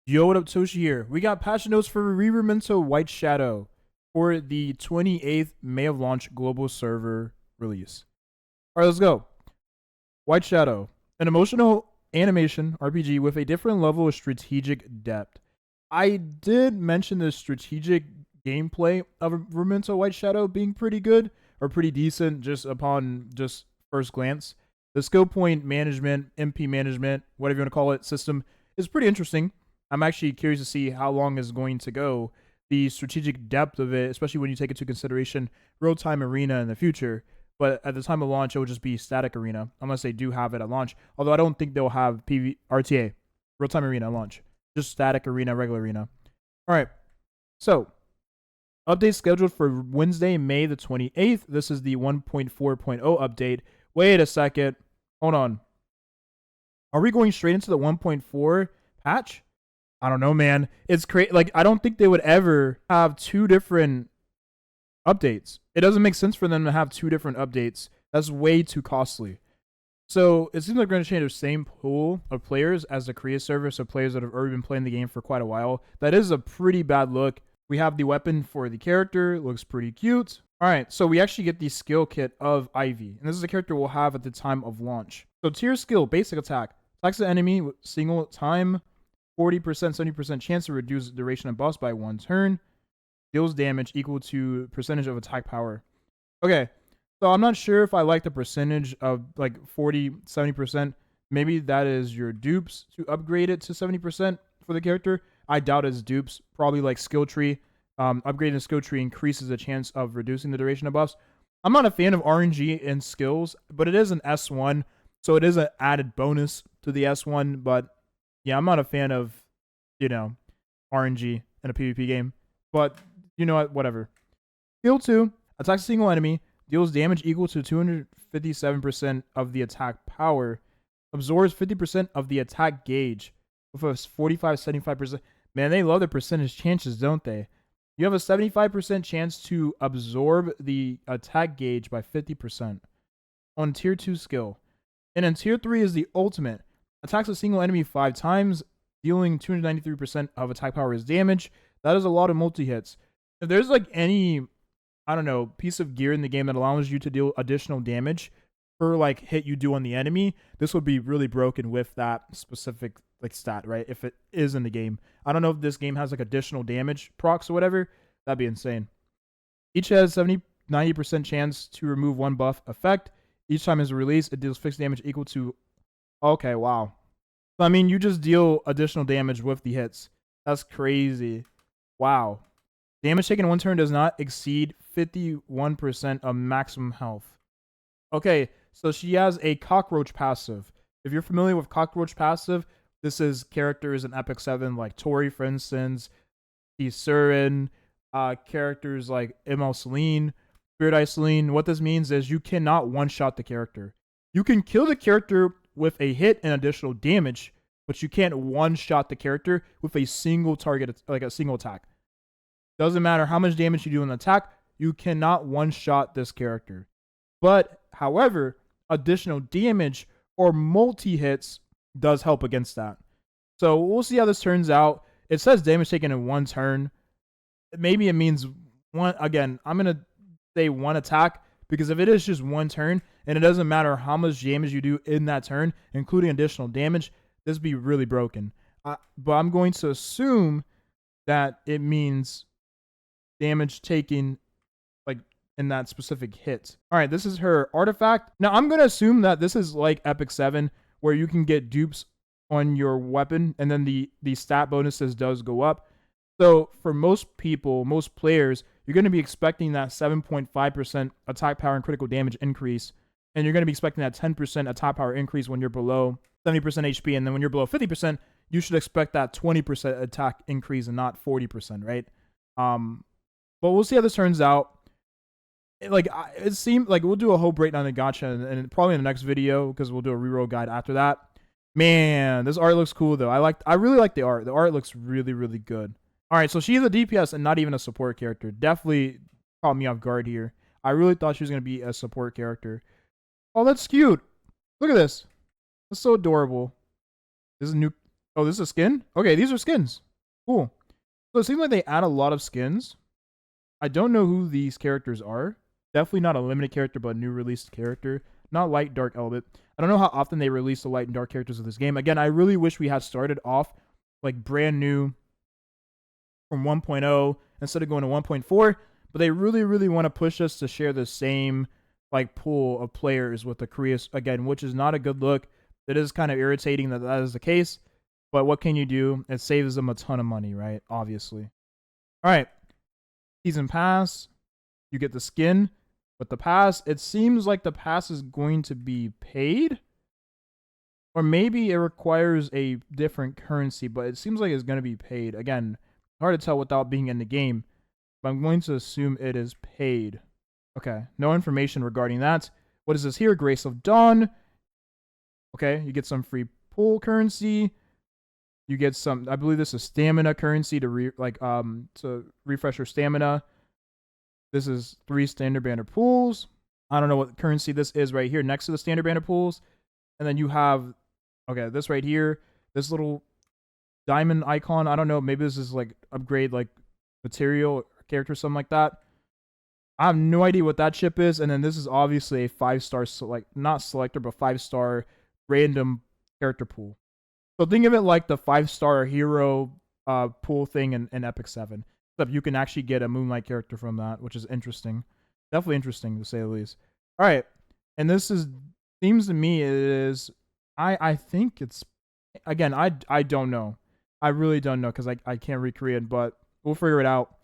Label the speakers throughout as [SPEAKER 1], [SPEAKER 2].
[SPEAKER 1] Yo, what up, Toshi here. We got patch notes for Rememento White Shadow for the 28th May of launch global server release. Alright, let's go. White Shadow, an emotional animation RPG with a different level of strategic depth. I did mention the strategic gameplay of Rememento White Shadow being pretty good or pretty decent just upon just first glance. The skill point management, MP management, whatever you want to call it, system is pretty interesting. I'm actually curious to see how long is going to go. The strategic depth of it, especially when you take into consideration real-time arena in the future. But at the time of launch, it will just be static arena, unless they do have it at launch. Although I don't think they'll have RTA, real-time arena at launch. Just static arena, regular arena. All right. So, update scheduled for Wednesday, May the 28th. This is the 1.4.0 update. Wait a second. Hold on. Are we going straight into the 1.4 patch? I don't know, man. It's crazy. Like, I don't think they would ever have two different updates. It doesn't make sense for them to have two different updates. That's way too costly. So it seems like we're going to change the same pool of players as the Korea server, so players that have already been playing the game for quite a while. That is a pretty bad look. We have the weapon for the character. It looks pretty cute. All right, so we actually get the skill kit of Ivy. And this is a character we'll have at the time of launch. So tier skill, basic attack. Attacks the enemy with single time. 40%, 70% chance to reduce duration of buffs by 1 turn. Deals damage equal to percentage of attack power. Okay, so I'm not sure if I like the percentage of like 40, 70%. Maybe that is your dupes to upgrade it to 70% for the character. I doubt it's dupes. Probably like skill tree. Upgrading the skill tree increases the chance of reducing the duration of buffs. I'm not a fan of RNG in skills, but it is an S1, so it is an added bonus to the S1, but yeah, I'm not a fan of, RNG in a PvP game. But, you know what? Whatever. Skill 2. Attacks a single enemy. Deals damage equal to 257% of the attack power. Absorbs 50% of the attack gauge. With a 45-75%. Man, they love the percentage chances, don't they? You have a 75% chance to absorb the attack gauge by 50% on tier 2 skill. And then tier 3 is the ultimate. Attacks a single enemy 5 times, dealing 293% of attack power as damage. That is a lot of multi-hits. If there's like any, I don't know, piece of gear in the game that allows you to deal additional damage per like hit you do on the enemy, this would be really broken with that specific like stat, right? If it is in the game. I don't know if this game has like additional damage procs or whatever. That'd be insane. Each has 90% chance to remove 1 buff effect. Each time it's released, it deals fixed damage equal to... Okay, wow. So, I mean, you just deal additional damage with the hits. That's crazy. Wow. Damage taken in 1 turn does not exceed 51% of maximum health. Okay, so she has a cockroach passive. If you're familiar with cockroach passive, this is characters in Epic 7 like Tori, for instance, Surin, characters like ML Celine, Spirit Eye Celine. What this means is you cannot one-shot the character. You can kill the character with a hit and additional damage, but you can't one-shot the character with a single target, like a single attack. Doesn't matter how much damage you do in the attack, you cannot one-shot this character. But, however, additional damage or multi-hits does help against that. So we'll see how this turns out. It says damage taken in 1 turn. Maybe it means one. Again, I'm going to say 1 attack, because if it is just 1 turn, and it doesn't matter how much damage you do in that turn, including additional damage, this would be really broken. But I'm going to assume that it means damage taken like in that specific hit. All right, this is her artifact. Now, I'm going to assume that this is like Epic 7, where you can get dupes on your weapon, and then the stat bonuses does go up. So for most people, most players, you're going to be expecting that 7.5% attack power and critical damage increase, and you're going to be expecting that 10% attack power increase when you're below 70% HP, and then when you're below 50%, you should expect that 20% attack increase and not 40%, right? But we'll see how this turns out. It seemed like we'll do a whole breakdown of gacha, and probably in the next video, because we'll do a reroll guide after that. Man, this art looks cool though. I really like the art. The art looks really, really good. All right, so she's a DPS and not even a support character. Definitely caught me off guard here. I really thought she was going to be a support character. Oh, that's cute. Look at this. That's so adorable. This is new. Oh, this is a skin? Okay, these are skins. Cool. So it seems like they add a lot of skins. I don't know who these characters are. Definitely not a limited character, but a new released character. Not light, dark element. I don't know how often they release the light and dark characters of this game. Again, I really wish we had started off like brand new from 1.0 instead of going to 1.4. But they really, really want to push us to share the same like pool of players with the Koreas again, which is not a good look. It is kind of irritating that that is the case. But what can you do? It saves them a ton of money, right? Obviously. All right. Season pass. You get the skin. But the pass, it seems like the pass is going to be paid. Or maybe it requires a different currency, but it seems like it's going to be paid. Again, hard to tell without being in the game. But I'm going to assume it is paid. Okay, no information regarding that. What is this here? Grace of Dawn. Okay, you get some free pool currency. You get some, I believe this is stamina currency to to refresh your stamina. This is 3 standard banner pools. I don't know what currency this is right here next to the standard banner pools. And then you have, okay, this right here, this little diamond icon. I don't know, maybe this is like upgrade like material or character, something like that. I have no idea what that chip is. And then this is obviously a 5-star, not selector, but 5-star random character pool. So think of it like the 5-star hero pool thing in Epic 7. Except you can actually get a Moonlight character from that, which is interesting. Definitely interesting to say the least. All right. And this seems to me it is, I think it's, again, I don't know. I really don't know because I can't recreate it, but we'll figure it out.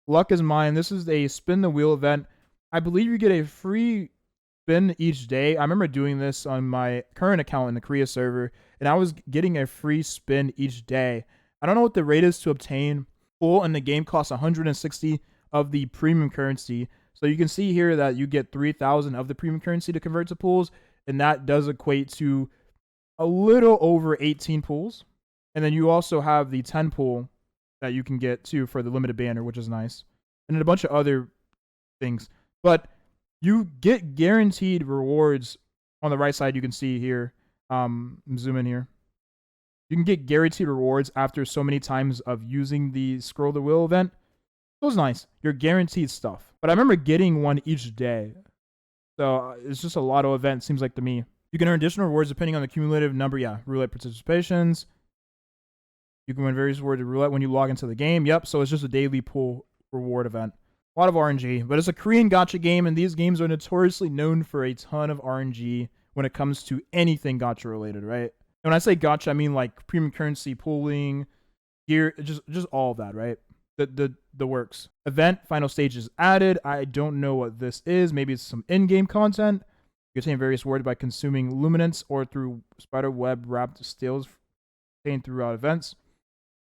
[SPEAKER 1] Luck is mine. This is a spin the wheel event. I believe you get a free spin each day. I remember doing this on my current account in the Korea server, and I was getting a free spin each day. I don't know what the rate is to obtain. Pool in the game costs 160 of the premium currency. So you can see here that you get 3,000 of the premium currency to convert to pools, and that does equate to a little over 18 pools. And then you also have the 10 pool that you can get too for the limited banner, which is nice. And then a bunch of other things. But you get guaranteed rewards on the right side. You can see here. Zoom in here. You can get guaranteed rewards after so many times of using the scroll the wheel event. It was nice. You're guaranteed stuff. But I remember getting one each day. So it's just a lotto event, seems like to me. You can earn additional rewards depending on the cumulative number. Yeah, roulette participations. You can win various rewards of roulette when you log into the game. Yep, so it's just a daily pool reward event. A lot of RNG, but it's a Korean gacha game, and these games are notoriously known for a ton of RNG when it comes to anything gacha related, right? And when I say gacha, I mean like premium currency pooling, gear, just all of that, right? The works. Event final stage is added. I don't know what this is. Maybe it's some in-game content. You obtain various rewards by consuming luminance or through spider web wrapped steals obtained throughout events.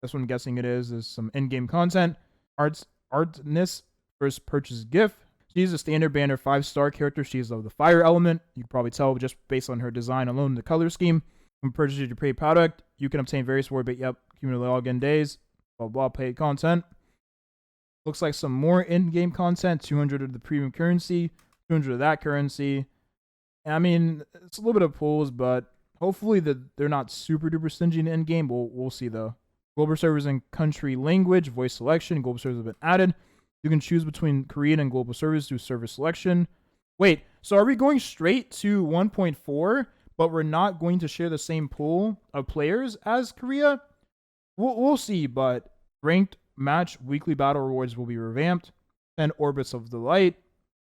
[SPEAKER 1] That's what I'm guessing it is some in-game content. Artness first purchase gift. She's a standard banner 5-star character. She's of the fire element. You can probably tell just based on her design alone, the color scheme. When purchasing your paid product, you can obtain various reward, but yep, cumulative login days, blah, blah, paid content. Looks like some more in-game content, 200 of the premium currency, 200 of that currency. And I mean, it's a little bit of pools, but hopefully they're not super duper stingy in in-game. We'll see though. Global servers and country language, voice selection. Global servers have been added. You can choose between Korean and global servers through server selection. Wait, so are we going straight to 1.4, but we're not going to share the same pool of players as Korea? We'll see, but ranked match weekly battle rewards will be revamped. 10 Orbits of the Light.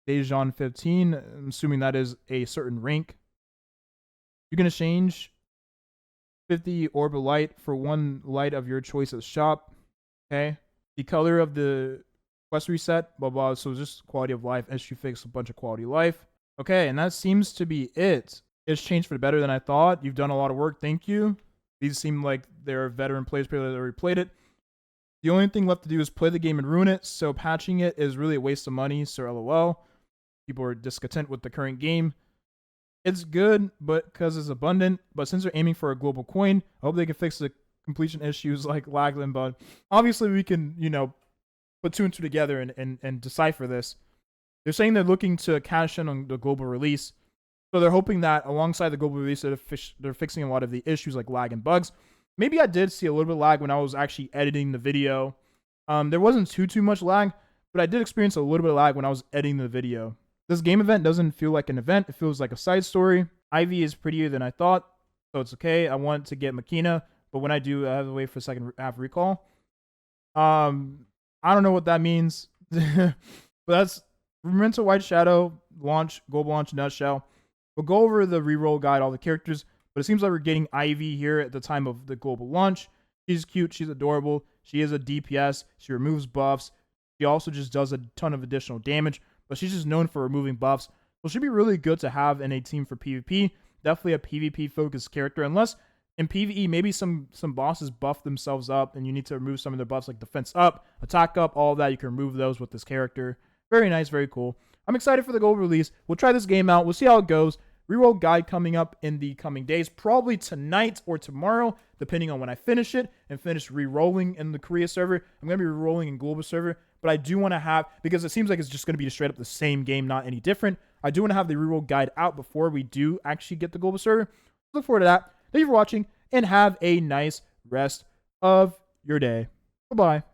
[SPEAKER 1] Dejan 15. I'm assuming that is a certain rank. You can exchange 50 Orb of Light for 1 light of your choice at the shop. Okay. The color of the quest reset, blah, blah. So just quality of life. SU fix a bunch of quality of life. Okay, and that seems to be it. It's changed for the better than I thought. You've done a lot of work. Thank you. These seem like they're veteran players that already played it. The only thing left to do is play the game and ruin it. So patching it is really a waste of money. So LOL. People are discontent with the current game. It's good, but because it's abundant. But since they're aiming for a global coin, I hope they can fix the completion issues like lag and bug. Obviously, we can, put 2 and 2 together and decipher this. They're saying they're looking to cash in on the global release. So they're hoping that alongside the global release, they're fixing a lot of the issues like lag and bugs. Maybe I did see a little bit of lag when I was actually editing the video. There wasn't too much lag, but I did experience a little bit of lag when I was editing the video. This game event doesn't feel like an event. It feels like a side story. Ivy is prettier than I thought, so it's okay. I want to get Makina, but when I do, I have to wait for second half recall. I don't know what that means, but that's Rememento White Shadow launch, global launch nutshell. We'll go over the reroll guide, all the characters, but it seems like we're getting Ivy here at the time of the global launch. She's cute. She's adorable. She is a DPS. She removes buffs. She also just does a ton of additional damage, but she's just known for removing buffs. So she'd be really good to have in a team for PvP. Definitely a PvP-focused character, unless in PvE, maybe some bosses buff themselves up and you need to remove some of their buffs like defense up, attack up, all of that. You can remove those with this character. Very nice, very cool. I'm excited for the global release. We'll try this game out. We'll see how it goes. Reroll guide coming up in the coming days, probably tonight or tomorrow, depending on when I finish it and finish re-rolling in the Korea server. I'm going to be re-rolling in global server, but I do want to have, because it seems like it's just going to be straight up the same game, not any different. I do want to have the reroll guide out before we do actually get the global server. Look forward to that. Thank you for watching, and have a nice rest of your day. Bye-bye.